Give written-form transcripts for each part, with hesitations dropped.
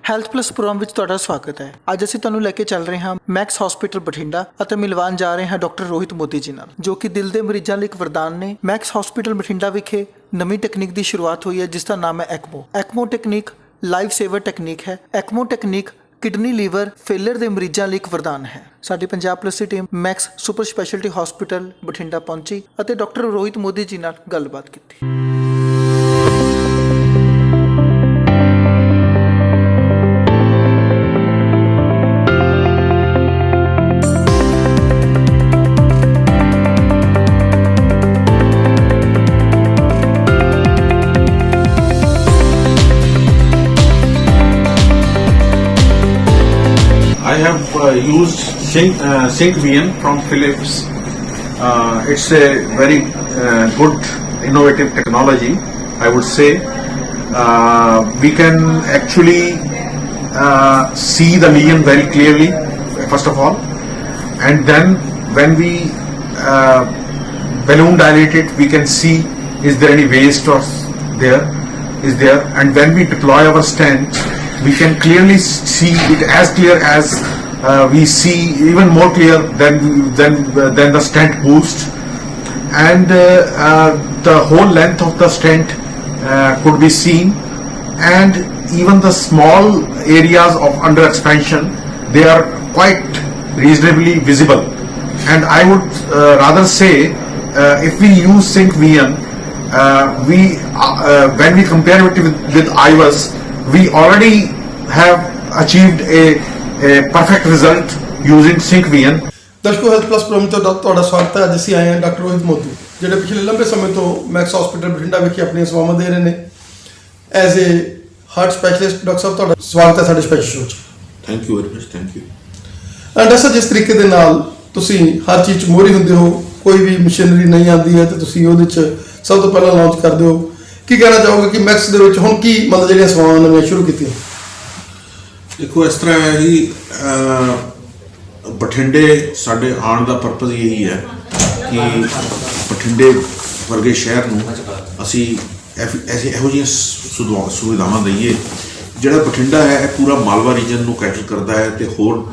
Health plus programme ਵਿੱਚ ਤੁਹਾਡਾ ਸਵਾਗਤ ਹੈ। ਅੱਜ ਅਸੀਂ ਤੁਹਾਨੂੰ ਲੈ ਕੇ ਚੱਲ ਰਹੇ ਹਾਂ ਮੈਕਸ ਹਸਪੀਟਲ ਬਠਿੰਡਾ ਅਤੇ ਮਿਲਵਾਨ ਜਾ ਰਹੇ ਹਾਂ ਡਾਕਟਰ ਰੋਹਿਤ ਮੋਦੀ ਜੀ ਨਾਲ, ਜੋ ਕਿ ਦਿਲ ਦੇ ਮਰੀਜ਼ਾਂ ਲਈ ਇੱਕ ਵਰਦਾਨ ਨੇ। ਮੈਕਸ ਹਸਪੀਟਲ ਬਠਿੰਡਾ ਵਿਖੇ ਨਵੀਂ ਟੈਕਨੀਕ ਦੀ ਸ਼ੁਰੂਆਤ ਹੋਈ ਹੈ, ਜਿਸ ਦਾ ਨਾਮ ਹੈ ECMO. ECMO technique life saver technique ਹੈ। ECMO technique kidney liver failure ਦੇ ਮਰੀਜ਼ਾਂ ਲਈ ਇੱਕ ਵਰਦਾਨ ਹੈ। ਸਾਡੀ ਪੰਜਾਬ ਪਲੱਸ ਦੀ team Max super speciality hospital Bathinda ਪਹੁੰਚੀ ਅਤੇ ਡਾਕਟਰ ਰੋਹਿਤ ਮੋਦੀ ਜੀ ਨਾਲ ਗੱਲਬਾਤ ਕੀਤੀ। I have used Sync VN from Philips. It's a very good innovative technology, I would say. We can actually see the lesion very clearly, first of all, and then when we balloon dilate it, we can see is there any waste or is there, and when we deploy our stent, we can clearly see it as clear as we see, even more clear than the stent boost, and the whole length of the stent could be seen, and even the small areas of under expansion, they are quite reasonably visible. And I would rather say if we use Sync VN, when we compare it with IVUS, we already have achieved a perfect result using Sync VN. ਦਰਸ਼ਕੋ health plus programme ਤੋਂ ਤੁਹਾਡਾ ਸਵਾਗਤ ਹੈ। ਅੱਜ ਅਸੀਂ ਆਏ ਹਾਂ doctor Rohit Modi, ਜਿਹੜੇ ਪਿਛਲੇ ਲੰਬੇ ਸਮੇਂ ਤੋਂ ਮੈਕਸ ਹਸਪੀਟਲ ਬਠਿੰਡਾ ਵਿਖੇ ਆਪਣੀਆਂ ਸੇਵਾਵਾਂ ਦੇ ਰਹੇ ਨੇ as a heart specialist. Doctor ਸਾਹਿਬ, ਤੁਹਾਡਾ ਸਵਾਗਤ ਹੈ ਸਾਡੇ ਸਪੈਸ਼ਲ ਸ਼ੋਅ 'ਚ। Thank you very much. Thank you. Doctor ਸਾਹਿਬ, ਜਿਸ ਤਰੀਕੇ ਦੇ ਨਾਲ ਤੁਸੀਂ ਹਰ ਚੀਜ਼ 'ਚ ਮੋਹਰੀ ਹੁੰਦੇ ਹੋ, ਕੋਈ ਵੀ ਮਸ਼ੀਨਰੀ ਨਹੀਂ ਆਉਂਦੀ ਹੈ ਤੇ ਤੁਸੀਂ ਉਹਦੇ 'ਚ ਸਭ ਤੋਂ ਪਹਿਲਾਂ ਲਾਂਚ ਕਰਦੇ ਹੋ, ਕੀ ਕਹਿਣਾ ਚਾਹੋਗੇ ਕਿ ਮੈਕਸ ਦੇ ਵਿੱਚ ਹੁਣ ਕੀ ਮਤਲਬ ਜਿਹੜੀਆਂ ਸੇਵਾਵਾਂ ਨਵੀਆਂ ਸ਼ੁਰੂ ਕੀਤੀਆਂ? ਦੇਖੋ, ਇਸ ਤਰ੍ਹਾਂ ਹੈ ਜੀ, ਬਠਿੰਡੇ ਸਾਡੇ ਆਉਣ ਦਾ ਪਰਪਸ ਇਹੀ ਹੈ ਕਿ ਬਠਿੰਡੇ ਵਰਗੇ ਸ਼ਹਿਰ ਨੂੰ ਅਸੀਂ ਇਹੋ ਜਿਹੀਆਂ ਸੁਵਿਧਾਵਾਂ ਦਈਏ। ਜਿਹੜਾ ਬਠਿੰਡਾ ਹੈ ਇਹ ਪੂਰਾ ਮਾਲਵਾ ਰੀਜਨ ਨੂੰ ਕੈਟਰ ਕਰਦਾ ਹੈ ਅਤੇ ਹੋਰ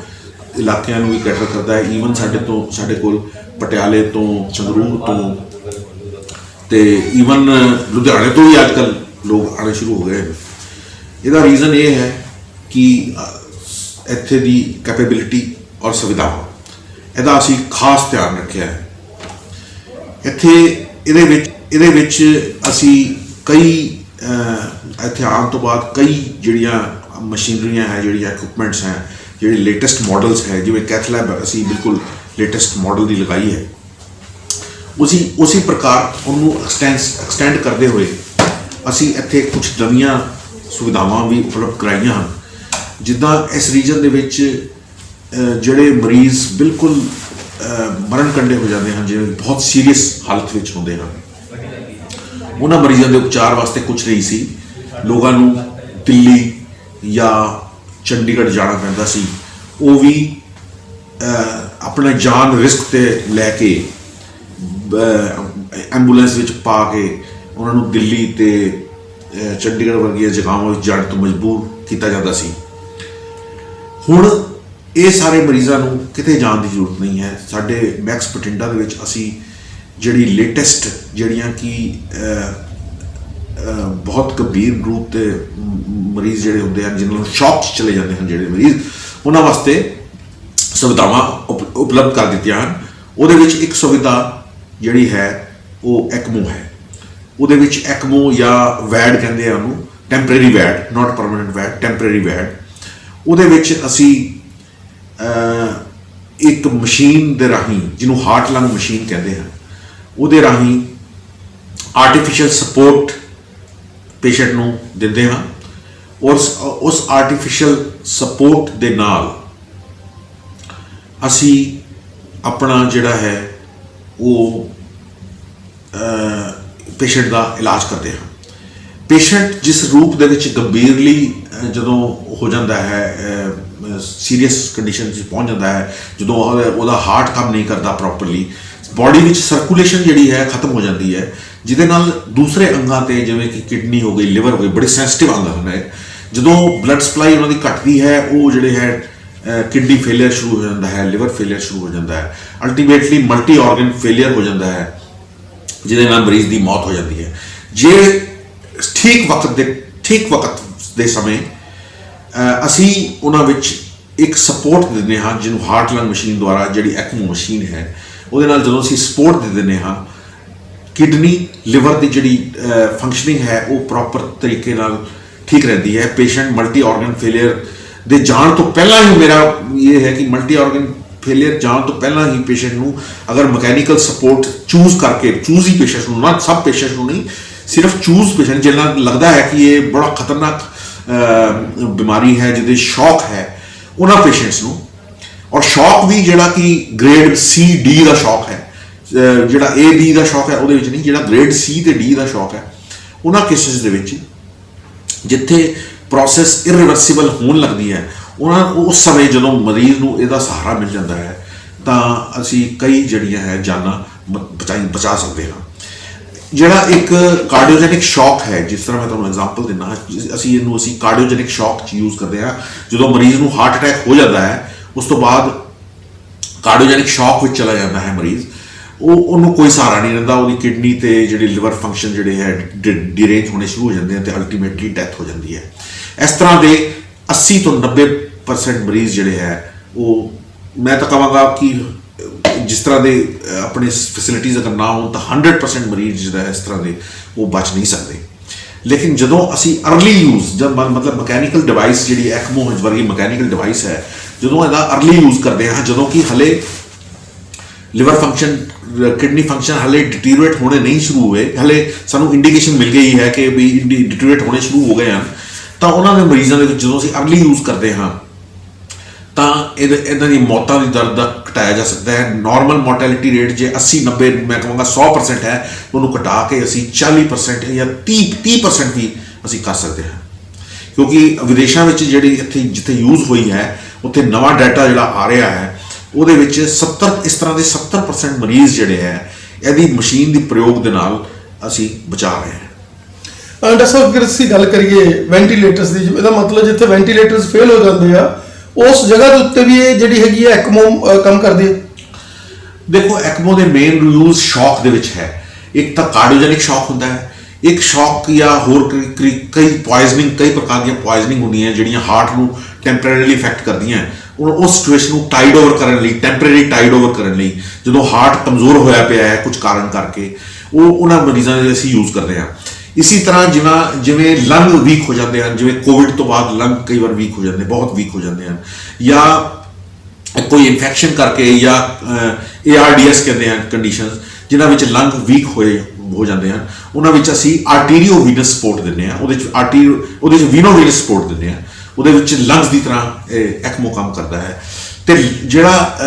ਇਲਾਕਿਆਂ ਨੂੰ ਵੀ ਕੈਟਰ ਕਰਦਾ ਹੈ। ਈਵਨ ਸਾਡੇ ਕੋਲ ਪਟਿਆਲੇ ਤੋਂ, ਸੰਗਰੂਰ ਤੋਂ ਅਤੇ ਈਵਨ ਲੁਧਿਆਣੇ ਤੋਂ ਵੀ ਅੱਜ ਕੱਲ੍ਹ ਲੋਕ ਆਉਣੇ ਸ਼ੁਰੂ ਹੋ ਗਏ। ਇਹਦਾ ਰੀਜ਼ਨ ਇਹ ਹੈ ਕਿ ਇੱਥੇ ਦੀ ਕੈਪੇਬਿਲਿਟੀ ਔਰ ਸੁਵਿਧਾਵਾਂ, ਇਹਦਾ ਅਸੀਂ ਖਾਸ ਧਿਆਨ ਰੱਖਿਆ ਹੈ। ਇਹਦੇ ਵਿੱਚ ਅਸੀਂ ਕਈ ਇੱਥੇ ਆਉਣ ਤੋਂ ਬਾਅਦ ਕਈ ਜਿਹੜੀਆਂ ਮਸ਼ੀਨਰੀਆਂ ਹੈ, ਜਿਹੜੀਆਂ ਇਕੁਇਪਮੈਂਟਸ ਹੈ, ਜਿਹੜੇ ਲੇਟੈਸਟ ਮਾਡਲਸ ਹੈ, ਜਿਵੇਂ ਕੈਥਲੈਬ ਅਸੀਂ ਬਿਲਕੁਲ ਲੇਟੈਸਟ ਮਾਡਲ ਦੀ ਲਗਾਈ ਹੈ। ਉਸੇ ਪ੍ਰਕਾਰ ਉਹਨੂੰ ਐਕਸਟੈਂਡ ਕਰਦੇ ਹੋਏ ਅਸੀਂ ਇੱਥੇ ਕੁਝ ਨਵੀਆਂ ਸੁਵਿਧਾਵਾਂ ਵੀ ਉਪਲਬਧ ਕਰਾਈਆਂ ਹਨ। ਜਿੱਦਾਂ ਇਸ ਰੀਜਨ ਦੇ ਵਿੱਚ ਜਿਹੜੇ ਮਰੀਜ਼ ਬਿਲਕੁਲ ਮਰਨ ਕੰਢੇ ਹੋ ਜਾਂਦੇ ਹਨ, ਜਿਵੇਂ ਬਹੁਤ ਸੀਰੀਅਸ ਹਾਲਤ ਵਿੱਚ ਹੁੰਦੇ ਹਨ, ਉਹਨਾਂ ਮਰੀਜ਼ਾਂ ਦੇ ਉਪਚਾਰ ਵਾਸਤੇ ਕੁਝ ਨਹੀਂ ਸੀ। ਲੋਕਾਂ ਨੂੰ ਦਿੱਲੀ ਜਾਂ ਚੰਡੀਗੜ੍ਹ ਜਾਣਾ ਪੈਂਦਾ ਸੀ। ਉਹ ਵੀ ਆਪਣਾ ਜਾਨ ਰਿਸਕ 'ਤੇ ਲੈ ਕੇ ਐਂਬੂਲੈਂਸ ਵਿੱਚ ਪਾ ਕੇ ਉਹਨਾਂ ਨੂੰ ਦਿੱਲੀ ਅਤੇ ਚੰਡੀਗੜ੍ਹ ਵਰਗੀਆਂ ਜਗ੍ਹਾਵਾਂ ਵਿੱਚ ਜਾਣ ਤੋਂ ਮਜਬੂਰ ਕੀਤਾ ਜਾਂਦਾ ਸੀ। ਹੁਣ ਇਹ ਸਾਰੇ ਮਰੀਜ਼ਾਂ ਨੂੰ ਕਿਤੇ ਜਾਣ ਦੀ ਜ਼ਰੂਰਤ ਨਹੀਂ ਹੈ। ਸਾਡੇ ਮੈਕਸ ਬਠਿੰਡਾ ਦੇ ਵਿੱਚ ਅਸੀਂ ਜਿਹੜੀ ਲੇਟੈਸਟ, ਜਿਹੜੀਆਂ ਕਿ ਬਹੁਤ ਗੰਭੀਰ ਰੂਪ 'ਤੇ ਮਰੀਜ਼ ਜਿਹੜੇ ਹੁੰਦੇ ਹਨ, ਜਿਹਨਾਂ ਨੂੰ ਸ਼ੌਕ 'ਚ ਚਲੇ ਜਾਂਦੇ ਹਨ ਜਿਹੜੇ ਮਰੀਜ਼, ਉਹਨਾਂ ਵਾਸਤੇ ਸੁਵਿਧਾਵਾਂ ਉਪਲਬਧ ਕਰ ਦਿੱਤੀਆਂ ਹਨ। ਉਹਦੇ ਵਿੱਚ ਇੱਕ ਸੁਵਿਧਾ ਜਿਹੜੀ ਹੈ ਉਹ ਐਕਮੋ ਹੈ। ਉਹਦੇ ਵਿੱਚ ਐਕਮੋ ਜਾਂ ਵੈਡ ਕਹਿੰਦੇ ਆ ਉਹਨੂੰ, ਟੈਂਪਰੇਰੀ ਵੈਡ, ਨਾਟ ਪਰਮਾਨੈਂਟ ਵੈਡ, ਟੈਂਪਰੇਰੀ ਵੈਡ। ਉਹਦੇ ਵਿੱਚ ਅਸੀਂ ਇੱਕ ਮਸ਼ੀਨ ਦੇ ਰਾਹੀਂ, ਜਿਹਨੂੰ ਹਾਰਟ ਲੰਗ ਮਸ਼ੀਨ ਕਹਿੰਦੇ ਹਨ, ਉਹਦੇ ਰਾਹੀਂ ਆਰਟੀਫਿਸ਼ੀਅਲ ਸਪੋਰਟ ਪੇਸ਼ੈਂਟ ਨੂੰ ਦਿੰਦੇ ਹਾਂ। ਔਰ ਉਸ ਆਰਟੀਫਿਸ਼ੀਅਲ ਸਪੋਰਟ ਦੇ ਨਾਲ ਅਸੀਂ ਆਪਣਾ ਜਿਹੜਾ ਹੈ ਉਹ ਪੇਸ਼ੈਂਟ ਦਾ ਇਲਾਜ ਕਰਦੇ ਹਾਂ। ਪੇਸ਼ੈਂਟ ਜਿਸ ਰੂਪ ਦੇ ਵਿੱਚ ਗੰਭੀਰਲੀ ਜਦੋਂ ਹੋ ਜਾਂਦਾ ਹੈ, ਸੀਰੀਅਸ ਕੰਡੀਸ਼ਨ 'ਚ ਪਹੁੰਚ ਜਾਂਦਾ ਹੈ, ਜਦੋਂ ਉਹਦਾ ਹਾਰਟ ਕੰਮ ਨਹੀਂ ਕਰਦਾ ਪ੍ਰੋਪਰਲੀ, ਬੋਡੀ ਵਿੱਚ ਸਰਕੂਲੇਸ਼ਨ ਜਿਹੜੀ ਹੈ ਖਤਮ ਹੋ ਜਾਂਦੀ ਹੈ, ਜਿਹਦੇ ਨਾਲ ਦੂਸਰੇ ਅੰਗਾਂ 'ਤੇ ਜਿਵੇਂ ਕਿ ਕਿਡਨੀ ਹੋ ਗਈ, ਲਿਵਰ ਹੋ ਗਈ, ਬੜੇ ਸੈਂਸਿਟਿਵ ਅੰਗ ਹਨ, ਜਦੋਂ ਬਲੱਡ ਸਪਲਾਈ ਉਹਨਾਂ ਦੀ ਘਟਦੀ ਹੈ ਉਹ ਜਿਹੜੇ ਹੈ ਕਿਡਨੀ ਫੇਲੀਅਰ ਸ਼ੁਰੂ ਹੋ ਜਾਂਦਾ ਹੈ, ਲਿਵਰ ਫੇਲੀਅਰ ਸ਼ੁਰੂ ਹੋ ਜਾਂਦਾ ਹੈ, ਅਲਟੀਮੇਟਲੀ ਮਲਟੀ ਆਰਗਨ ਫੇਲੀਅਰ ਹੋ ਜਾਂਦਾ ਹੈ, ਜਿਹਦੇ ਨਾਲ ਮਰੀਜ਼ ਦੀ ਮੌਤ ਹੋ ਜਾਂਦੀ ਹੈ। ਜੇ ਠੀਕ ਵਕਤ ਦੇ ਸਮੇਂ ਅਸੀਂ ਉਹਨਾਂ ਵਿੱਚ ਇੱਕ ਸਪੋਰਟ ਦਿੰਦੇ ਹਾਂ, ਜਿਹਨੂੰ ਹਾਰਟ ਲੰਗ ਮਸ਼ੀਨ ਦੁਆਰਾ, ਜਿਹੜੀ ਐਕਮੋ ਮਸ਼ੀਨ ਹੈ, ਉਹਦੇ ਨਾਲ ਜਦੋਂ ਅਸੀਂ ਸਪੋਰਟ ਦੇ ਦਿੰਦੇ ਹਾਂ, ਕਿਡਨੀ ਲਿਵਰ ਦੀ ਜਿਹੜੀ ਫੰਕਸ਼ਨਿੰਗ ਹੈ ਉਹ ਪ੍ਰੋਪਰ ਤਰੀਕੇ ਨਾਲ ਠੀਕ ਰਹਿੰਦੀ ਹੈ। ਪੇਸ਼ੈਂਟ ਮਲਟੀ ਆਰਗਨ ਫੇਲੀਅਰ ਦੇ ਜਾਣ ਤੋਂ ਪਹਿਲਾਂ ਹੀ, ਮੇਰਾ ਇਹ ਹੈ ਕਿ ਮਲਟੀ ਆਰਗਨ ਫੇਲੀਅਰ ਜਾਣ ਤੋਂ ਪਹਿਲਾਂ ਹੀ ਪੇਸ਼ੈਂਟ ਨੂੰ ਅਗਰ ਮਕੈਨੀਕਲ ਸਪੋਰਟ ਚੂਜ਼ ਹੀ ਪੇਸ਼ੈਂਟ ਨੂੰ, ਨਾ ਸਭ ਪੇਸ਼ੈਂਟ ਨੂੰ ਨਹੀਂ, ਸਿਰਫ ਚੂਜ਼ ਪੇਸ਼ੈਂਟ ਜਿਹਨਾਂ ਲੱਗਦਾ ਹੈ ਕਿ ਇਹ ਬੜਾ ਖਤਰਨਾਕ ਬਿਮਾਰੀ ਹੈ, ਜਿਹਦੇ ਸ਼ੌਕ ਹੈ, ਉਹਨਾਂ ਪੇਸ਼ੈਂਟਸ ਨੂੰ, ਔਰ ਸ਼ੌਕ ਵੀ ਜਿਹੜਾ ਕਿ ਗ੍ਰੇਡ C-D ਦਾ ਸ਼ੌਕ ਹੈ, ਜਿਹੜਾ A-B ਦਾ ਸ਼ੌਕ ਹੈ ਉਹਦੇ ਵਿੱਚ ਨਹੀਂ, ਜਿਹੜਾ ਗ੍ਰੇਡ C ਤੇ D ਦਾ ਸ਼ੌਕ ਹੈ, ਉਹਨਾਂ ਕੇਸਿਸ ਦੇ ਵਿੱਚ ਜਿੱਥੇ ਪ੍ਰੋਸੈਸ ਇਰਰਿਵਰਸੀਬਲ ਹੋਣ ਲੱਗਦੀ ਹੈ, ਉਸ ਸਮੇਂ ਜਦੋਂ ਮਰੀਜ਼ ਨੂੰ ਇਹਦਾ ਸਹਾਰਾ ਮਿਲ ਜਾਂਦਾ ਹੈ ਤਾਂ ਅਸੀਂ ਕਈ ਜਿਹੜੀਆਂ ਹੈ ਜਾਨਾਂ ਬਚਾ ਸਕਦੇ ਹਾਂ। ਜਿਹੜਾ ਇੱਕ ਕਾਰਡੀਓਜੈਨਿਕ ਸ਼ੌਕ ਹੈ, ਜਿਸ ਤਰ੍ਹਾਂ ਮੈਂ ਤੁਹਾਨੂੰ ਐਗਜ਼ਾਮਪਲ ਦਿੰਦਾ, ਅਸੀਂ ਕਾਰਡੀਓਜੈਨਿਕ ਸ਼ੌਕ 'ਚ ਯੂਜ਼ ਕਰਦੇ ਹਾਂ। ਜਦੋਂ ਮਰੀਜ਼ ਨੂੰ ਹਾਰਟ ਅਟੈਕ ਹੋ ਜਾਂਦਾ ਹੈ, ਉਸ ਤੋਂ ਬਾਅਦ ਕਾਰਡੀਓਜੈਨਿਕ ਸ਼ੌਕ ਵਿੱਚ ਚਲਾ ਜਾਂਦਾ ਹੈ ਮਰੀਜ਼, ਉਹਨੂੰ ਕੋਈ ਸਹਾਰਾ ਨਹੀਂ ਰਹਿੰਦਾ, ਉਹਦੀ ਕਿਡਨੀ ਤੇ ਜਿਹੜੀ ਲਿਵਰ ਫੰਕਸ਼ਨ ਜਿਹੜੇ ਹੈ ਡਿਰੇਂਜ ਹੋਣੇ ਸ਼ੁਰੂ ਹੋ ਜਾਂਦੇ ਹਨ ਤੇ ਅਲਟੀਮੇਟਲੀ ਡੈਥ ਹੋ ਜਾਂਦੀ ਹੈ। ਇਸ ਤਰ੍ਹਾਂ ਦੇ 80 ਤੋਂ 90% ਮਰੀਜ਼ ਜਿਹੜੇ ਹੈ ਉਹ, ਮੈਂ ਤਾਂ ਕਹਾਂਗਾ ਕਿ ਜਿਸ ਤਰ੍ਹਾਂ ਦੇ ਆਪਣੇ ਫੈਸਿਲਿਟੀਜ਼ ਅਗਰ ਨਾ ਹੋਣ ਤਾਂ 100% ਮਰੀਜ਼ ਜਿਹੜਾ ਹੈ ਇਸ ਤਰ੍ਹਾਂ ਦੇ ਉਹ ਬਚ ਨਹੀਂ ਸਕਦੇ। ਲੇਕਿਨ ਜਦੋਂ ਅਸੀਂ ਅਰਲੀ ਯੂਜ਼, ਮਤਲਬ ਮਕੈਨੀਕਲ ਡਿਵਾਈਸ, ਜਿਹੜੀ ਐਕਮੋ ਵਰਗੀ ਮਕੈਨੀਕਲ ਡਿਵਾਈਸ ਹੈ, ਜਦੋਂ ਇਹਦਾ ਅਰਲੀ ਯੂਜ਼ ਕਰਦੇ ਹਾਂ, ਜਦੋਂ ਕਿ ਹਲੇ ਲਿਵਰ ਫੰਕਸ਼ਨ, ਕਿਡਨੀ ਫੰਕਸ਼ਨ ਹਲੇ ਡਿਟੀਰੀਓਰੇਟ ਹੋਣੇ ਨਹੀਂ ਸ਼ੁਰੂ ਹੋਏ, ਹਲੇ ਸਾਨੂੰ ਇੰਡੀਕੇਸ਼ਨ ਮਿਲ ਗਈ ਹੈ ਕਿ ਵੀ ਡਿਟੀਰੀਓਰੇਟ ਹੋਣੇ ਸ਼ੁਰੂ ਹੋ ਗਏ ਹਨ, ਤਾਂ ਉਹਨਾਂ ਦੇ ਮਰੀਜ਼ਾਂ ਦੇ ਵਿੱਚ ਜਦੋਂ ਅਸੀਂ ਅਰਲੀ ਯੂਜ਼ ਕਰਦੇ ਹਾਂ ਤਾਂ ਇਹਨਾਂ ਦੀ ਮੌਤਾਂ ਦੀ ਦਰ ਦਾ ਘਟਾਇਆ ਜਾ ਸਕਦਾ ਹੈ। ਨਾਰਮਲ ਮੋਰਟੈਲਿਟੀ ਰੇਟ ਜੇ 80-90, ਮੈਂ ਕਹਾਂਗਾ 100% ਹੈ, ਉਹਨੂੰ ਘਟਾ ਕੇ ਅਸੀਂ 40% ਜਾਂ 30% ਵੀ ਅਸੀਂ ਕਰ ਸਕਦੇ ਹਾਂ। ਕਿਉਂਕਿ ਵਿਦੇਸ਼ਾਂ ਵਿੱਚ ਜਿਹੜੀ ਜਿੱਥੇ ਯੂਜ਼ ਹੋਈ ਹੈ, ਉੱਥੇ ਨਵਾਂ ਡਾਟਾ ਜਿਹੜਾ ਆ ਰਿਹਾ ਹੈ, ਉਹਦੇ ਵਿੱਚ ਇਸ ਤਰ੍ਹਾਂ ਦੇ 70% ਮਰੀਜ਼ ਜਿਹੜੇ ਹੈ ਇਹਦੀ ਮਸ਼ੀਨ ਦੀ ਪ੍ਰਯੋਗ ਦੇ ਨਾਲ ਅਸੀਂ ਬਚਾ ਰਹੇ ਹਾਂ। ਡਾਕਟਰ ਸਾਹਿਬ, ਅਗਰ ਅਸੀਂ ਗੱਲ ਕਰੀਏ ਵੈਂਟੀਲੇਟਰਸ ਦੀ, ਇਹਦਾ ਮਤਲਬ ਜਿੱਥੇ ਵੈਂਟੀਲੇਟਰਸ ਫੇਲ ਹੋ ਜਾਂਦੇ ਆ, ਉਸ ਜਗ੍ਹਾ ਦੇ ਉੱਤੇ ਵੀ ਇਹ ਜਿਹੜੀ ਹੈਗੀ ਹੈ ਐਕਮੋ ਕੰਮ ਕਰਦੀ ਹੈ। ਦੇਖੋ, ਐਕਮੋ ਦੇ ਮੇਨ ਯੂਜ਼ ਸ਼ੌਕ ਦੇ ਵਿੱਚ ਹੈ। ਇੱਕ ਤਾਂ ਕਾਰਡੀਓਜੈਨਿਕ ਸ਼ੌਕ ਹੁੰਦਾ ਹੈ, ਇੱਕ ਸ਼ੌਕ ਜਾਂ ਹੋਰ ਕਈ ਪ੍ਰਕਾਰ ਦੀਆਂ ਪੋਇਜ਼ਨਿੰਗ ਹੁੰਦੀਆਂ ਜਿਹੜੀਆਂ ਹਾਰਟ ਨੂੰ ਟੈਂਪਰੇਰੀਲੀ ਇਫੈਕਟ ਕਰਦੀਆਂ। ਉਸ ਸਿਚੁਏਸ਼ਨ ਨੂੰ ਟਾਈਡ ਓਵਰ ਕਰਨ ਲਈ, ਟੈਂਪਰੇਰੀ ਟਾਈਡ ਓਵਰ ਕਰਨ ਲਈ, ਜਦੋਂ ਹਾਰਟ ਕਮਜ਼ੋਰ ਹੋਇਆ ਪਿਆ ਹੈ ਕੁਝ ਕਾਰਨ ਕਰਕੇ, ਉਹਨਾਂ ਮਰੀਜ਼ਾਂ ਦੇ ਅਸੀਂ ਯੂਜ਼ ਕਰਦੇ ਹਾਂ। ਇਸੇ ਤਰ੍ਹਾਂ ਜਿਵੇਂ ਲੰਗ ਵੀਕ ਹੋ ਜਾਂਦੇ ਹਨ, ਜਿਵੇਂ ਕੋਵਿਡ ਤੋਂ ਬਾਅਦ ਲੰਗ ਕਈ ਵਾਰ ਵੀਕ ਹੋ ਜਾਂਦੇ, ਬਹੁਤ ਵੀਕ ਹੋ ਜਾਂਦੇ ਹਨ, ਜਾਂ ਕੋਈ ਇਨਫੈਕਸ਼ਨ ਕਰਕੇ, ਜਾਂ ARDS ਕਹਿੰਦੇ ਹਨ ਕੰਡੀਸ਼ਨਸ, ਜਿਨ੍ਹਾਂ ਵਿੱਚ ਲੰਗ ਵੀਕ ਹੋ ਜਾਂਦੇ ਹਨ, ਉਹਨਾਂ ਵਿੱਚ ਅਸੀਂ ਆਰਟੀਰੀਓ ਵੀਨਸ ਸਪੋਰਟ ਦਿੰਦੇ ਹਾਂ। ਉਹਦੇ 'ਚ ਵੀਨੋ ਵੀਨਸ ਸਪੋਰਟ ਦਿੰਦੇ ਹਾਂ। ਉਹਦੇ ਵਿੱਚ ਲੰਗਸ ਦੀ ਤਰ੍ਹਾਂ ਐਕਮੋ ਕੰਮ ਕਰਦਾ ਹੈ। ਤੇ ਜਿਹੜਾ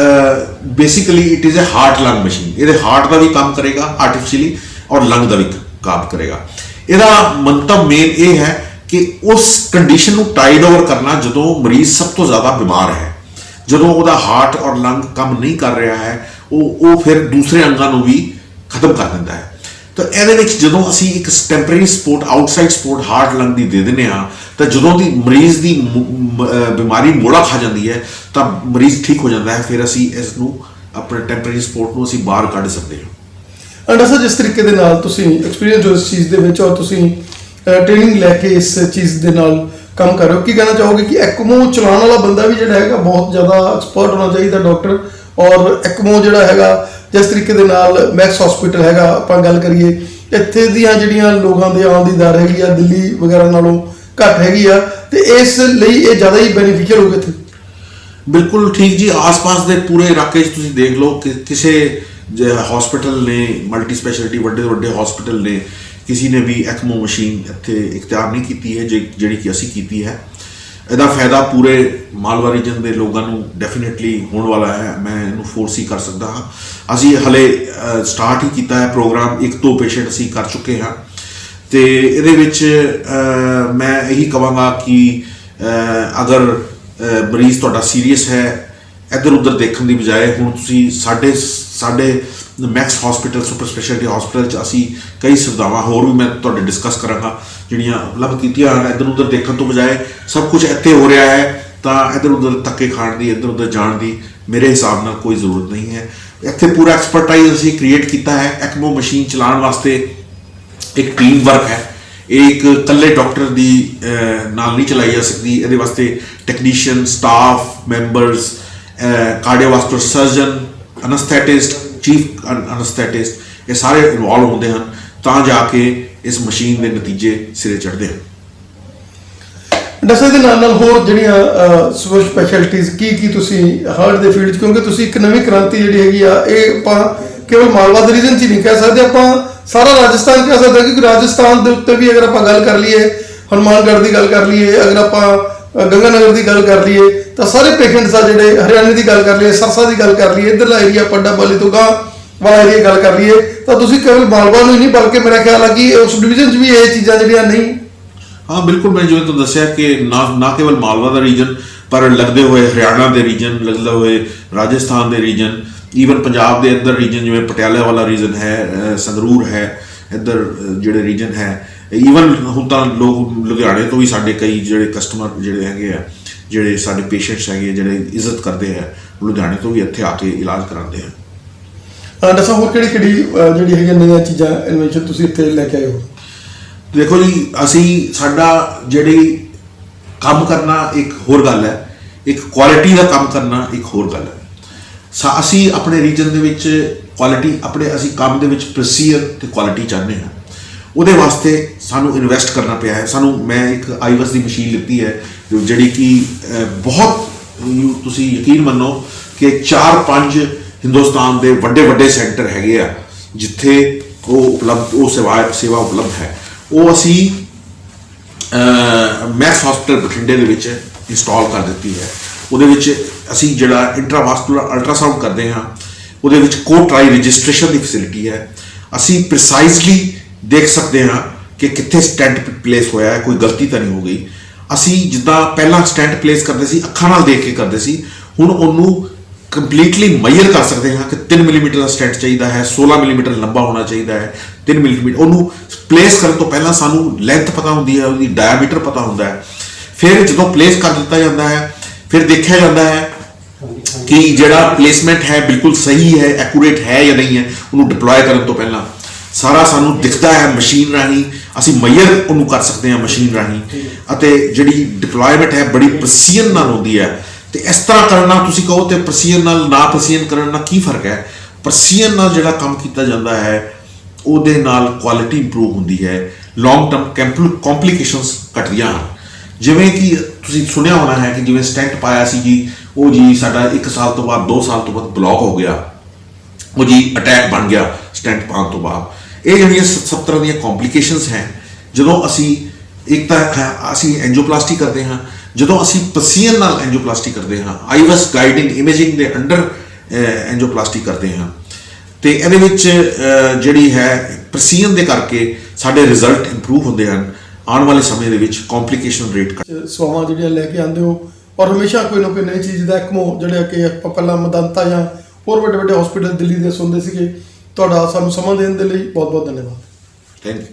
basically it is a heart lung machine, ਇਹਦੇ ਹਾਰਟ ਦਾ ਵੀ ਕੰਮ ਕਰੇਗਾ ਆਰਟੀਫੀਸ਼ੀਅਲੀ, ਔਰ ਲੰਗ ਦਾ ਵੀ ਕੰਮ ਕਰੇਗਾ। ਇਹਦਾ ਮੰਤਵ ਮੇਨ ਇਹ ਹੈ ਕਿ ਉਸ ਕੰਡੀਸ਼ਨ ਨੂੰ ਟਾਈਡ ਓਵਰ ਕਰਨਾ ਜਦੋਂ ਮਰੀਜ਼ ਸਭ ਤੋਂ ਜ਼ਿਆਦਾ ਬਿਮਾਰ ਹੈ, ਜਦੋਂ ਉਹਦਾ ਹਾਰਟ ਔਰ ਲੰਗ ਕੰਮ ਨਹੀਂ ਕਰ ਰਿਹਾ ਹੈ, ਉਹ ਫਿਰ ਦੂਸਰੇ ਅੰਗਾਂ ਨੂੰ ਵੀ ਖਤਮ ਕਰ ਦਿੰਦਾ ਹੈ। ਤਾਂ ਇਹਦੇ ਵਿੱਚ ਜਦੋਂ ਅਸੀਂ ਇੱਕ temporary support, outside support heart ਲੰਗ ਦੀ ਦੇ ਦਿੰਦੇ ਹਾਂ, ਤਾਂ ਜਦੋਂ ਦੀ ਮਰੀਜ਼ ਦੀ ਬਿਮਾਰੀ ਮੋੜਾ ਖਾ ਜਾਂਦੀ ਹੈ ਤਾਂ ਮਰੀਜ਼ ਠੀਕ ਹੋ ਜਾਂਦਾ ਹੈ। ਫਿਰ ਅਸੀਂ ਇਸ ਨੂੰ, ਆਪਣੇ ਟੈਂਪਰੇਰੀ ਸਪੋਰਟ ਨੂੰ ਅਸੀਂ ਬਾਹਰ ਕੱਢ ਸਕਦੇ ਹਾਂ। ਅੰਡਰ ਸਰ, ਜਿਸ ਤਰੀਕੇ ਦੇ ਨਾਲ ਤੁਸੀਂ ਐਕਸਪੀਰੀਅੰਸ ਹੋ ਇਸ ਚੀਜ਼ ਦੇ ਵਿੱਚ, ਔਰ ਤੁਸੀਂ ਟ੍ਰੇਨਿੰਗ ਲੈ ਕੇ ਇਸ ਚੀਜ਼ ਦੇ ਨਾਲ ਕੰਮ ਕਰ ਰਹੇ ਹੋ, ਕੀ ਕਹਿਣਾ ਚਾਹੋਗੇ ਕਿ ਐਕਮੋ ਚਲਾਉਣ ਵਾਲਾ ਬੰਦਾ ਵੀ ਜਿਹੜਾ ਹੈਗਾ ਬਹੁਤ ਜ਼ਿਆਦਾ ਐਕਸਪਰਟ ਹੋਣਾ ਚਾਹੀਦਾ, ਡਾਕਟਰ? ਔਰ ਐਕਮੋ ਜਿਹੜਾ ਹੈਗਾ, ਜਿਸ ਤਰੀਕੇ ਦੇ ਨਾਲ ਮੈਕਸ ਹਸਪੀਟਲ ਹੈਗਾ, ਆਪਾਂ ਗੱਲ ਕਰੀਏ, ਇੱਥੇ ਦੀਆਂ ਜਿਹੜੀਆਂ ਲੋਕਾਂ ਦੇ ਆਉਣ ਦੀ ਦਰ ਹੈਗੀ ਆ ਦਿੱਲੀ ਵਗੈਰਾ ਨਾਲੋਂ ਘੱਟ ਹੈਗੀ ਆ, ਤੇ ਇਸ ਲਈ ਇਹ ਜ਼ਿਆਦਾ ਹੀ ਬੈਨੀਫੀਸ਼ੀਅਲ ਹੋਊਗਾ ਇੱਥੇ। ਬਿਲਕੁਲ ਠੀਕ ਜੀ। ਆਸ-ਪਾਸ ਦੇ ਪੂਰੇ ਇਲਾਕੇ 'ਚ ਤੁਸੀਂ ਦੇਖ ਲਓ ਕਿ ਕਿਸੇ ਹਸਪੀਟਲ ਨੇ, ਮਲਟੀ ਸਪੈਸ਼ਲਿਟੀ ਵੱਡੇ ਹਸਪੀਟਲ ਨੇ, ਕਿਸੇ ਨੇ ਵੀ ਐਕਮੋ ਮਸ਼ੀਨ ਇੱਥੇ ਇਖਤਿਆਰ ਨਹੀਂ ਕੀਤੀ ਹੈ ਜਿਹੜੀ ਕਿ ਅਸੀਂ ਕੀਤੀ ਹੈ। ਇਹਦਾ ਫਾਇਦਾ ਪੂਰੇ ਮਾਲਵਾ ਰੀਜਨ ਦੇ ਲੋਕਾਂ ਨੂੰ ਡੈਫੀਨੇਟਲੀ ਹੋਣ ਵਾਲਾ ਹੈ। ਮੈਂ ਇਹਨੂੰ ਫੋਰਸੀ ਕਰ ਸਕਦਾ ਹਾਂ। ਅਸੀਂ ਹਲੇ ਸਟਾਰਟ ਹੀ ਕੀਤਾ ਹੈ ਪ੍ਰੋਗਰਾਮ, 1-2 ਪੇਸ਼ੈਂਟ ਅਸੀਂ ਕਰ ਚੁੱਕੇ ਹਾਂ, ਤੇ ਇਹਦੇ ਵਿੱਚ ਮੈਂ ਇਹੀ ਕਹਾਂਗਾ ਕਿ ਅਗਰ ਮਰੀਜ਼ ਤੁਹਾਡਾ ਸੀਰੀਅਸ ਹੈ, ਇੱਧਰ ਉੱਧਰ ਦੇਖਣ ਦੀ ਬਜਾਏ ਹੁਣ ਤੁਸੀਂ ਸਾਡੇ Max hospital super speciality hospital 'ਚ ਅਸੀਂ ਕਈ ਸੁਵਿਧਾਵਾਂ ਹੋਰ ਵੀ ਮੈਂ ਤੁਹਾਡੇ ਡਿਸਕਸ ਕਰਾਂਗਾ ਜਿਹੜੀਆਂ ਉਪਲਬਧ ਕੀਤੀਆਂ ਹਨ। ਇੱਧਰ ਉੱਧਰ ਦੇਖਣ ਤੋਂ ਬਜਾਏ ਸਭ ਕੁਝ ਇੱਥੇ ਹੋ ਰਿਹਾ ਹੈ ਤਾਂ ਇੱਧਰ ਉੱਧਰ ਧੱਕੇ ਖਾਣ ਦੀ, ਇੱਧਰ ਉੱਧਰ ਜਾਣ ਦੀ ਮੇਰੇ ਹਿਸਾਬ ਨਾਲ ਕੋਈ ਜ਼ਰੂਰਤ ਨਹੀਂ ਹੈ। ਇੱਥੇ ਪੂਰਾ ਐਕਸਪਰਟਾਈਜ਼ ਅਸੀਂ ਕ੍ਰੀਏਟ ਕੀਤਾ ਹੈ। ਐਕਮੋ ਮਸ਼ੀਨ ਚਲਾਉਣ ਵਾਸਤੇ ਇੱਕ ਟੀਮ ਵਰਕ ਹੈ। ਇਹ ਇੱਕ ਇਕੱਲੇ ਡਾਕਟਰ ਦੀ ਨਾਲ ਨਹੀਂ ਚਲਾਈ ਜਾ ਸਕਦੀ। ਇਹਦੇ ਵਾਸਤੇ technician, staff members, cardiovascular surgeon, anaesthetist, chief anaesthetist, ਇਹ ਸਾਰੇ ਇਨਵੋਲਵ ਹੁੰਦੇ ਹਨ ਤਾਂ ਜਾ ਕੇ ਇਸ ਮਸ਼ੀਨ ਦੇ ਨਤੀਜੇ ਸਿਰੇ ਚੜ੍ਹਦੇ ਹਨ। ਡਾਕਟਰ ਦੇ ਨਾਲ ਹੋਰ ਜਿਹੜੀਆਂ ਸੁਪਰ ਸਪੈਸ਼ਲਿਟੀਜ਼ ਕੀ ਤੁਸੀਂ ਹਾਰਟ ਦੇ ਫੀਲਡ 'ਚ, ਕਿਉਂਕਿ ਤੁਸੀਂ ਇੱਕ ਨਵੀਂ ਕ੍ਰਾਂਤੀ ਜਿਹੜੀ ਹੈਗੀ ਆ, ਇਹ ਆਪਾਂ ਕੇਵਲ ਮਾਲਵਾ ਦੇ ਰੀਜਨ 'ਚ ਹੀ ਨਹੀਂ ਕਹਿ ਸਕਦੇ, ਆਪਾਂ ਸਾਰਾ ਰਾਜਸਥਾਨ ਕਹਿ ਸਕਦੇ, ਕਿਉਂਕਿ ਰਾਜਸਥਾਨ ਦੇ ਉੱਤੇ ਵੀ ਅਗਰ ਆਪਾਂ ਗੱਲ ਕਰ ਲਈਏ, ਹਨੂੰਮਾਨਗੜ੍ਹ ਦੀ ਗੱਲ ਕਰ ਲਈਏ, ਅਗਰ ਆਪਾਂ ਗੰਗਾਨਗਰ ਦੀ ਗੱਲ ਕਰ ਲਈਏ ਤਾਂ ਸਾਰੇ ਪੇਸ਼ੈਂਟਸ ਆ ਜਿਹੜੇ ਹਰਿਆਣੇ ਦੀ ਗੱਲ ਕਰ ਲਈਏ, ਸਰਸਾ ਦੀ ਗੱਲ ਕਰ ਲਈਏ, ਇੱਧਰਲਾ ਏਰੀਆ ਪੱਡਾ ਬਾਲੀ ਤੋਂ ਗਾਂ ਵਾਲਾ ਏਰੀਆ ਗੱਲ ਕਰ ਲਈਏ ਤਾਂ ਤੁਸੀਂ ਕੇਵਲ ਮਾਲਵਾ ਨੂੰ ਹੀ ਨਹੀਂ ਬਲਕਿ ਮੇਰਾ ਖਿਆਲ ਹੈ ਕਿ ਉਸ ਡਿਵੀਜ਼ਨ 'ਚ ਵੀ ਇਹ ਚੀਜ਼ਾਂ ਜਿਹੜੀਆਂ ਨਹੀਂ। ਹਾਂ ਬਿਲਕੁਲ, ਮੈਂ ਜਿਵੇਂ ਤੁਹਾਨੂੰ ਦੱਸਿਆ ਕਿ ਨਾ ਕੇਵਲ ਮਾਲਵਾ ਦਾ ਰੀਜਨ ਪਰ ਲੱਗਦੇ ਹੋਏ ਹਰਿਆਣਾ ਦੇ ਰੀਜਨ, ਲੱਗਦੇ ਹੋਏ ਰਾਜਸਥਾਨ ਦੇ ਰੀਜਨ, ਈਵਨ ਪੰਜਾਬ ਦੇ ਅੰਦਰ ਰੀਜਨ ਜਿਵੇਂ ਪਟਿਆਲਾ ਵਾਲਾ ਰੀਜਨ ਹੈ, ਸੰਗਰੂਰ ਹੈ, ਇੱਧਰ ਜਿਹੜੇ ਰੀਜਨ ਹੈ, ਈਵਨ ਹੁਣ ਤਾਂ ਲੋਕ ਲੁਧਿਆਣੇ ਤੋਂ ਵੀ ਸਾਡੇ ਕਈ ਜਿਹੜੇ ਕਸਟਮਰ ਜਿਹੜੇ ਹੈਗੇ ਆ, ਜਿਹੜੇ ਸਾਡੇ ਪੇਸ਼ੈਂਟਸ ਹੈਗੇ ਜਿਹੜੇ ਇੱਜ਼ਤ ਕਰਦੇ ਆ, ਲੁਧਿਆਣੇ ਤੋਂ ਵੀ ਇੱਥੇ ਆ ਕੇ ਇਲਾਜ ਕਰਾਉਂਦੇ ਆ। ਡਾਕਟਰ ਸਾਹਿਬ ਹੋਰ ਕਿਹੜੀ ਜਿਹੜੀ ਹੈਗੀਆਂ ਨਵੀਆਂ ਚੀਜ਼ਾਂ ਇਨੋਵੇਸ਼ਨ ਤੁਸੀਂ ਇੱਥੇ ਲੈ ਕੇ ਆਏ ਹੋ? ਦੇਖੋ ਜੀ, ਅਸੀਂ ਸਾਡਾ ਜਿਹੜੀ ਕੰਮ ਕਰਨਾ ਇੱਕ ਹੋਰ ਗੱਲ ਹੈ, ਇੱਕ ਕੁਆਲਿਟੀ ਦਾ ਕੰਮ ਕਰਨਾ ਇੱਕ ਹੋਰ ਗੱਲ ਹੈ। ਅਸੀਂ ਆਪਣੇ ਰੀਜਨ ਦੇ ਵਿੱਚ ਕੁਆਲਿਟੀ, ਅਸੀਂ ਕੰਮ ਦੇ ਵਿੱਚ ਪ੍ਰੈਸੀਜਨ ਤੇ ਕੁਆਲਿਟੀ ਚਾਹੁੰਦੇ ਹਾਂ। ਉਹਦੇ ਵਾਸਤੇ ਸਾਨੂੰ ਇਨਵੈਸਟ ਕਰਨਾ ਪਿਆ ਹੈ। ਮੈਂ ਇੱਕ ਆਈਵਸ ਦੀ ਮਸ਼ੀਨ ਲਿੱਤੀ ਹੈ ਜਿਹੜੀ ਕਿ ਬਹੁਤ, ਤੁਸੀਂ ਯਕੀਨ ਮੰਨੋ ਕਿ 4-5 ਹਿੰਦੁਸਤਾਨ ਦੇ ਵੱਡੇ ਸੈਂਟਰ ਹੈਗੇ ਆ ਜਿੱਥੇ ਉਹ ਉਪਲਬਧ, ਉਹ ਸੇਵਾ ਉਪਲਬਧ ਹੈ। ਉਹ ਅਸੀਂ ਮੈਕਸ ਹਸਪੀਟਲ ਬਠਿੰਡੇ ਦੇ ਵਿੱਚ ਇੰਸਟਾਲ ਕਰ ਦਿੱਤੀ ਹੈ। ਉਹਦੇ ਵਿੱਚ ਅਸੀਂ ਜਿਹੜਾ ਇੰਟਰਾਵਾਸਕੂਲਰ ਅਲਟਰਾਸਾਊਂਡ ਕਰਦੇ ਹਾਂ, ਉਹਦੇ ਵਿੱਚ ਕੋ-ਟਰਾਈ ਰਜਿਸਟ੍ਰੇਸ਼ਨ ਦੀ ਫੈਸਿਲਿਟੀ ਹੈ। ਅਸੀਂ ਪ੍ਰੀਸਾਈਜ਼ਲੀ ਦੇਖ ਸਕਦੇ ਹਾਂ ਕਿ ਕਿੱਥੇ ਸਟੈਂਟ ਪਲੇਸ ਹੋਇਆ ਹੈ, ਕੋਈ ਗਲਤੀ ਤਾਂ ਨਹੀਂ ਹੋ ਗਈ। ਅਸੀਂ ਜਿੱਦਾਂ ਪਹਿਲਾਂ ਸਟੈਂਟ ਪਲੇਸ ਕਰਦੇ ਸੀ, ਅੱਖਾਂ ਨਾਲ ਦੇਖ ਕੇ ਕਰਦੇ ਸੀ, ਹੁਣ ਉਹਨੂੰ ਕੰਪਲੀਟਲੀ ਮੈਜ਼ਰ ਕਰ ਸਕਦੇ ਹਾਂ ਕਿ 3 ਮਿਲੀਮੀਟਰ ਦਾ ਸਟੈਂਟ ਚਾਹੀਦਾ ਹੈ, 16 ਮਿਲੀਮੀਟਰ ਲੰਬਾ ਹੋਣਾ ਚਾਹੀਦਾ ਹੈ, 3 ਮਿਲੀਮੀਟਰ। ਉਹਨੂੰ ਪਲੇਸ ਕਰਨ ਤੋਂ ਪਹਿਲਾਂ ਸਾਨੂੰ ਲੈਂਥ ਪਤਾ ਹੁੰਦੀ ਹੈ, ਉਹਦੀ ਡਾਇਆਮੀਟਰ ਪਤਾ ਹੁੰਦਾ ਹੈ। ਫਿਰ ਜਦੋਂ ਪਲੇਸ ਕਰ ਦਿੱਤਾ ਜਾਂਦਾ ਹੈ, ਫਿਰ ਦੇਖਿਆ ਜਾਂਦਾ ਹੈ ਕਿ ਜਿਹੜਾ ਪਲੇਸਮੈਂਟ ਹੈ ਬਿਲਕੁਲ ਸਹੀ ਹੈ, ਐਕੂਰੇਟ ਹੈ ਜਾਂ ਨਹੀਂ ਹੈ। ਉਹਨੂੰ ਡਿਪਲੋਏ ਕਰਨ ਤੋਂ ਪਹਿਲਾਂ ਸਾਰਾ ਸਾਨੂੰ ਦਿਖਦਾ ਹੈ ਮਸ਼ੀਨ ਰਾਹੀਂ, ਅਸੀਂ ਮੈਜ਼ਰ ਉਹਨੂੰ ਕਰ ਸਕਦੇ ਹਾਂ ਮਸ਼ੀਨ ਰਾਹੀਂ, ਅਤੇ ਜਿਹੜੀ ਡਿਪਲੋਇਮੈਂਟ ਹੈ ਬੜੀ ਪ੍ਰਸੀਜਨ ਨਾਲ ਹੁੰਦੀ ਹੈ। ਤੇ ਇਸ ਤਰ੍ਹਾਂ ਕਰਨਾ, ਤੁਸੀਂ ਕਹੋ ਤੇ ਪ੍ਰਸੀਜਨ ਨਾਲ ਨਾ ਪ੍ਰਸੀਜਨ ਕਰਨ ਨਾਲ ਕੀ ਫਰਕ ਹੈ? ਪ੍ਰਸੀਜਨ ਨਾਲ ਜਿਹੜਾ ਕੰਮ ਕੀਤਾ ਜਾਂਦਾ ਹੈ ਉਹਦੇ ਨਾਲ ਕੁਆਲਿਟੀ ਇੰਪਰੂਵ ਹੁੰਦੀ ਹੈ, ਲੌਂਗ ਟਰਮ ਕੰਪਲਿਕੇਸ਼ਨਸ ਘਟਦੀਆਂ ਹਨ। ਜਿਵੇਂ ਕਿ ਤੁਸੀਂ ਸੁਣਿਆ ਹੋਣਾ ਹੈ ਕਿ ਜਿਵੇਂ ਸਟੈਂਟ ਪਾਇਆ ਸੀ ਜੀ, ਉਹ ਜੀ ਸਾਡਾ 1 ਸਾਲ ਤੋਂ ਬਾਅਦ 2 ਸਾਲ ਤੋਂ ਬਾਅਦ ਬਲੌਕ ਹੋ ਗਿਆ, ਉਹ ਜੀ ਅਟੈਕ ਬਣ ਗਿਆ ਸਟੈਂਟ ਪਾਉਣ ਤੋਂ ਬਾਅਦ। ਇਹ ਜਿਹੜੀਆਂ ਸਭ ਤਰ੍ਹਾਂ ਦੀਆਂ ਕੰਪਲਿਕੇਸ਼ਨਸ ਹੈ। ਜਦੋਂ ਅਸੀਂ ਇੱਕ ਤਾਂ ਅਸੀਂ ਐਂਜੀਓਪਲਾਸਟੀ ਕਰਦੇ ਹਾਂ, ਜਦੋਂ ਅਸੀਂ ਪ੍ਰਸੀਜਨ ਨਾਲ ਐਂਜੀਓਪਲਾਸਟੀ ਕਰਦੇ ਹਾਂ, ਆਈਵਸ ਗਾਈਡਿੰਗ ਇਮੇਜਿੰਗ ਦੇ ਅੰਡਰ ਐਂਜੀਓਪਲਾਸਟੀ ਕਰਦੇ ਹਾਂ, ਤੇ ਇਹਦੇ ਵਿੱਚ ਜਿਹੜੀ ਹੈ ਪ੍ਰਸੀਜਨ ਦੇ ਕਰਕੇ ਸਾਡੇ ਰਿਜ਼ਲਟ ਇੰਪਰੂਵ ਹੁੰਦੇ ਹਨ। ਆਉਣ ਵਾਲੇ ਸਮੇਂ ਦੇ ਵਿੱਚ ਕੰਪਲਿਕੇਸ਼ਨ ਰੇਟ ਸੇਵਾਵਾਂ ਜਿਹੜੀਆਂ ਲੈ ਕੇ ਆਉਂਦੇ ਹੋ, ਔਰ ਹਮੇਸ਼ਾ ਕੋਈ ਨਾ ਕੋਈ ਨਵੀਂ ਚੀਜ਼ ਦਾ ਐਕਮੋ ਜਿਹੜਾ ਕਿ ਆਪਾਂ ਪਹਿਲਾਂ ਮਦੰਤਾ ਜਾਂ ਹੋਰ ਵੱਡੇ ਹਸਪੀਟਲ ਦਿੱਲੀ ਦੇ ਸੁਣਦੇ ਸੀਗੇ। ਤੁਹਾਡਾ ਸਾਨੂੰ ਸਮਾਂ ਦੇਣ ਦੇ ਲਈ ਬਹੁਤ ਬਹੁਤ ਧੰਨਵਾਦ। Thank you.